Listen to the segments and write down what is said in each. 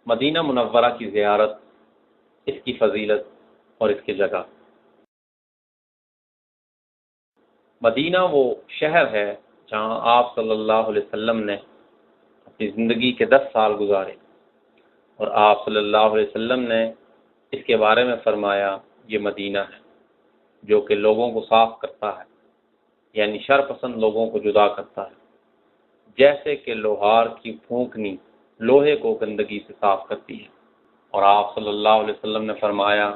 مدینہ منورہ کی زیارت، اس کی فضیلت اور اس کی جگہ۔ مدینہ وہ شہر ہے جہاں آپ صلی اللہ علیہ وسلم نے اپنی زندگی کے 10 سال گزارے، اور آپ صلی اللہ علیہ وسلم نے اس کے بارے میں فرمایا یہ مدینہ ہے جو کہ لوگوں کو صاف کرتا ہے، یعنی شر پسند لوگوں کو جدا کرتا ہے، جیسے کہ لوہار کی پھونکنی لوہے کو گندگی سے صاف کرتی ہے۔ اور آپ صلی اللہ علیہ وسلم نے فرمایا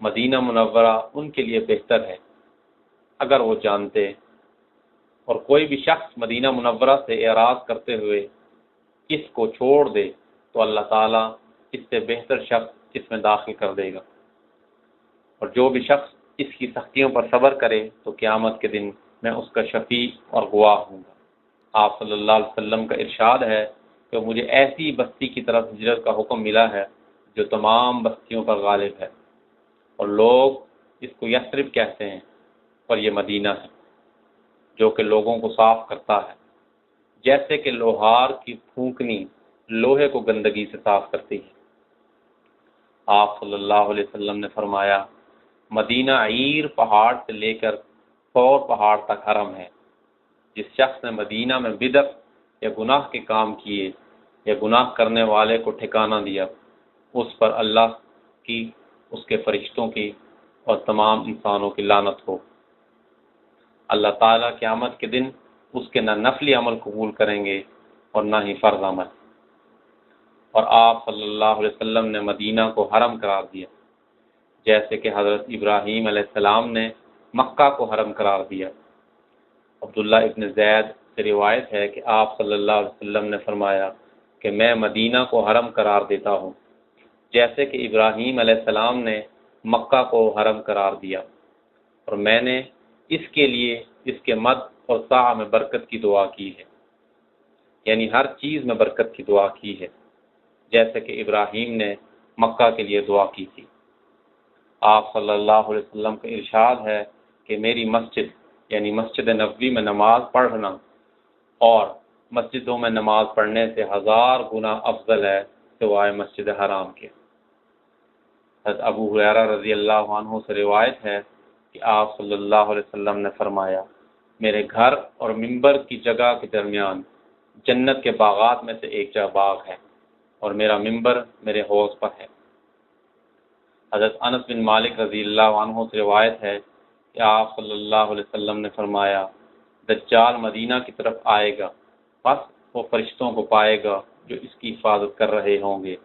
مدینہ منورہ ان کے لیے بہتر ہے اگر وہ جانتے، اور کوئی بھی شخص مدینہ منورہ سے اعراض کرتے ہوئے اس کو چھوڑ دے تو اللہ تعالیٰ اس سے بہتر شخص اس میں داخل کر دے گا، اور جو بھی شخص اس کی سختیوں پر صبر کرے تو قیامت کے دن میں اس کا شفیع اور گواہ ہوں گا۔ آپ صلی اللہ علیہ وسلم کا ارشاد ہے کہ مجھے ایسی بستی کی طرف ہجرت کا حکم ملا ہے جو تمام بستیوں پر غالب ہے، اور لوگ اس کو یثرب کہتے ہیں، اور یہ مدینہ ہے جو کہ لوگوں کو صاف کرتا ہے، جیسے کہ لوہار کی پھونکنی لوہے کو گندگی سے صاف کرتی ہے۔ آپ صلی اللہ علیہ وسلم نے فرمایا مدینہ عیر پہاڑ سے لے کر طور پہاڑ تک حرم ہے۔ جس شخص نے مدینہ میں بدعت یا گناہ کے کام کیے یا گناہ کرنے والے کو ٹھکانہ دیا، اس پر اللہ کی، اس کے فرشتوں کی اور تمام انسانوں کی لعنت ہو۔ اللہ تعالیٰ قیامت کے دن اس کے نہ نفلی عمل قبول کریں گے اور نہ ہی فرض عمل۔ اور آپ صلی اللہ علیہ وسلم نے مدینہ کو حرم قرار دیا، جیسے کہ حضرت ابراہیم علیہ السلام نے مکہ کو حرم قرار دیا۔ عبداللہ ابن زید سے روایت ہے کہ آپ صلی اللہ علیہ وسلم نے فرمایا کہ میں مدینہ کو حرم قرار دیتا ہوں، جیسے کہ ابراہیم علیہ السلام نے مکہ کو حرم قرار دیا، اور میں نے اس کے لیے اس کے مد اور سعی میں برکت کی دعا کی ہے، یعنی ہر چیز میں برکت کی دعا کی ہے، جیسے کہ ابراہیم نے مکہ کے لیے دعا کی تھی۔ آپ صلی اللہ علیہ وسلم کا ارشاد ہے کہ میری مسجد یعنی مسجد نبوی میں نماز پڑھنا اور مسجدوں میں نماز پڑھنے سے 1000 گنا افضل ہے سوائے مسجد حرام کے۔ حضرت ابو ہریرہ رضی اللہ عنہ سے روایت ہے کہ آپ صلی اللہ علیہ وسلم نے فرمایا میرے گھر اور ممبر کی جگہ کے درمیان جنت کے باغات میں سے ایک جگہ باغ ہے، اور میرا ممبر میرے حوض پر ہے۔ حضرت انس بن مالک رضی اللہ عنہ سے روایت ہے کہ آپ صلی اللہ علیہ وسلم نے فرمایا دجال مدینہ کی طرف آئے گا، بس وہ فرشتوں کو پائے گا جو اس کی حفاظت کر رہے ہوں گے،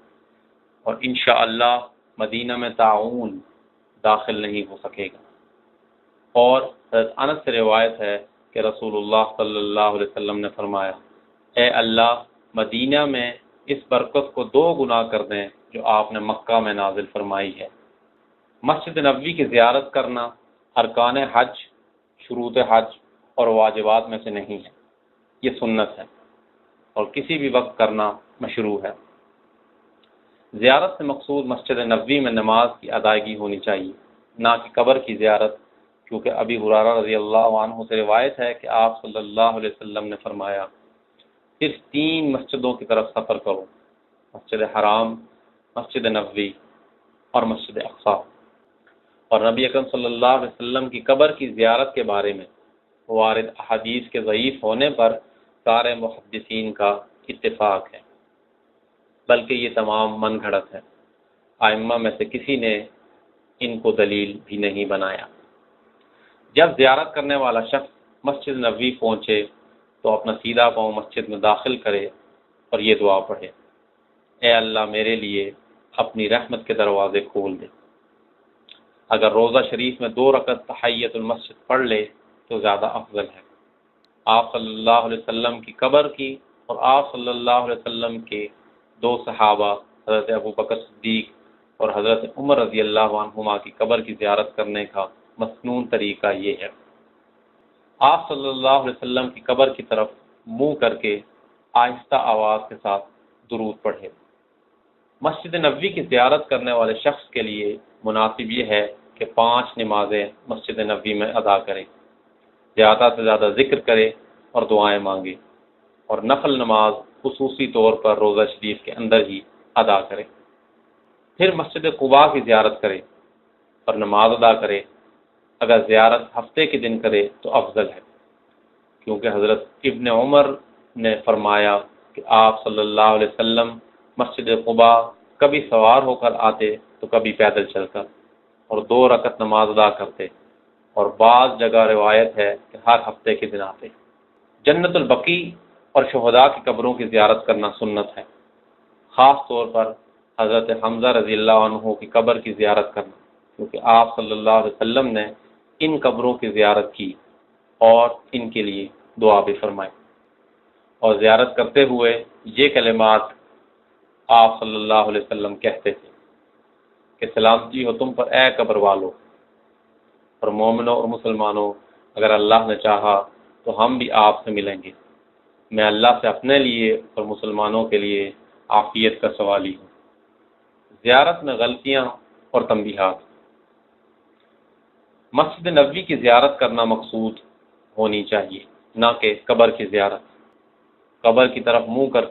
اور انشاءاللہ مدینہ میں طاعون داخل نہیں ہو سکے گا۔ اور حضرت انس سے روایت ہے کہ رسول اللہ صلی اللہ علیہ وسلم نے فرمایا اے اللہ مدینہ میں اس برکت کو 2 گنا کر دیں جو آپ نے مکہ میں نازل فرمائی ہے۔ مسجد نبوی کی زیارت کرنا ارکان حج، شروط حج اور واجبات میں سے نہیں ہے، یہ سنت ہے اور کسی بھی وقت کرنا مشروع ہے۔ زیارت سے مقصود مسجد نبوی میں نماز کی ادائیگی ہونی چاہیے، نہ کہ قبر کی زیارت، کیونکہ ابی ہریرہ رضی اللہ عنہ سے روایت ہے کہ آپ صلی اللہ علیہ وسلم نے فرمایا صرف 3 مسجدوں کی طرف سفر کرو، مسجد حرام، مسجد نبوی اور مسجد اقصی۔ اور نبی اکرم صلی اللہ علیہ وسلم کی قبر کی زیارت کے بارے میں وارد احادیث کے ضعیف ہونے پر سارے محدثین کا اتفاق ہے، بلکہ یہ تمام من گھڑت ہے، ائمہ میں سے کسی نے ان کو دلیل بھی نہیں بنایا۔ جب زیارت کرنے والا شخص مسجد نبوی پہنچے تو اپنا سیدھا پاؤں مسجد میں داخل کرے اور یہ دعا پڑھے اے اللہ میرے لیے اپنی رحمت کے دروازے کھول دے۔ اگر روزہ شریف میں 2 رکعت تحیۃ المسجد پڑھ لے تو زیادہ افضل ہے۔ آپ صلی اللہ علیہ وسلم کی قبر کی اور آپ صلی اللہ علیہ وسلم کے 2 صحابہ حضرت ابوبکر صدیق اور حضرت عمر رضی اللہ عنہما کی قبر کی زیارت کرنے کا مسنون طریقہ یہ ہے۔ آپ صلی اللہ علیہ وسلم کی قبر کی طرف منہ کر کے آہستہ آواز کے ساتھ درود پڑھے۔ مسجد نبوی کی زیارت کرنے والے شخص کے لیے مناسب یہ ہے کہ 5 نمازیں مسجد نبوی میں ادا کرے، زیادہ سے زیادہ ذکر کرے اور دعائیں مانگے، اور نفل نماز خصوصی طور پر روزہ شریف کے اندر ہی ادا کرے، پھر مسجد قباء کی زیارت کرے اور نماز ادا کرے۔ اگر زیارت ہفتے کے دن کرے تو افضل ہے، کیونکہ حضرت ابن عمر نے فرمایا کہ آپ صلی اللہ علیہ وسلم مسجد قباء کبھی سوار ہو کر آتے تو کبھی پیدل چل کر، اور 2 رکعت نماز ادا کرتے، اور بعض جگہ روایت ہے کہ ہر ہفتے کے دن آتے۔ جنت البقیع اور شہداء کی قبروں کی زیارت کرنا سنت ہے، خاص طور پر حضرت حمزہ رضی اللہ عنہ کی قبر کی زیارت کرنا، کیونکہ آپ صلی اللہ علیہ وسلم نے ان قبروں کی زیارت کی اور ان کے لیے دعا بھی فرمائی، اور زیارت کرتے ہوئے یہ کلمات آپ صلی اللہ علیہ وسلم کہتے تھے کہ سلامتی ہو تم پر اے قبر والو، اور مومنوں اور مسلمانوں، اگر اللہ نے چاہا تو ہم بھی آپ سے ملیں گے۔ میں اللہ سے اپنے لیے اور مسلمانوں کے لیے عافیت کا سوالی ہوں۔ زیارت میں غلطیاں اور تنبیہات۔ مسجد نبوی کی زیارت کرنا مقصود ہونی چاہیے، نہ کہ قبر کی زیارت۔ قبر کی طرف منہ کر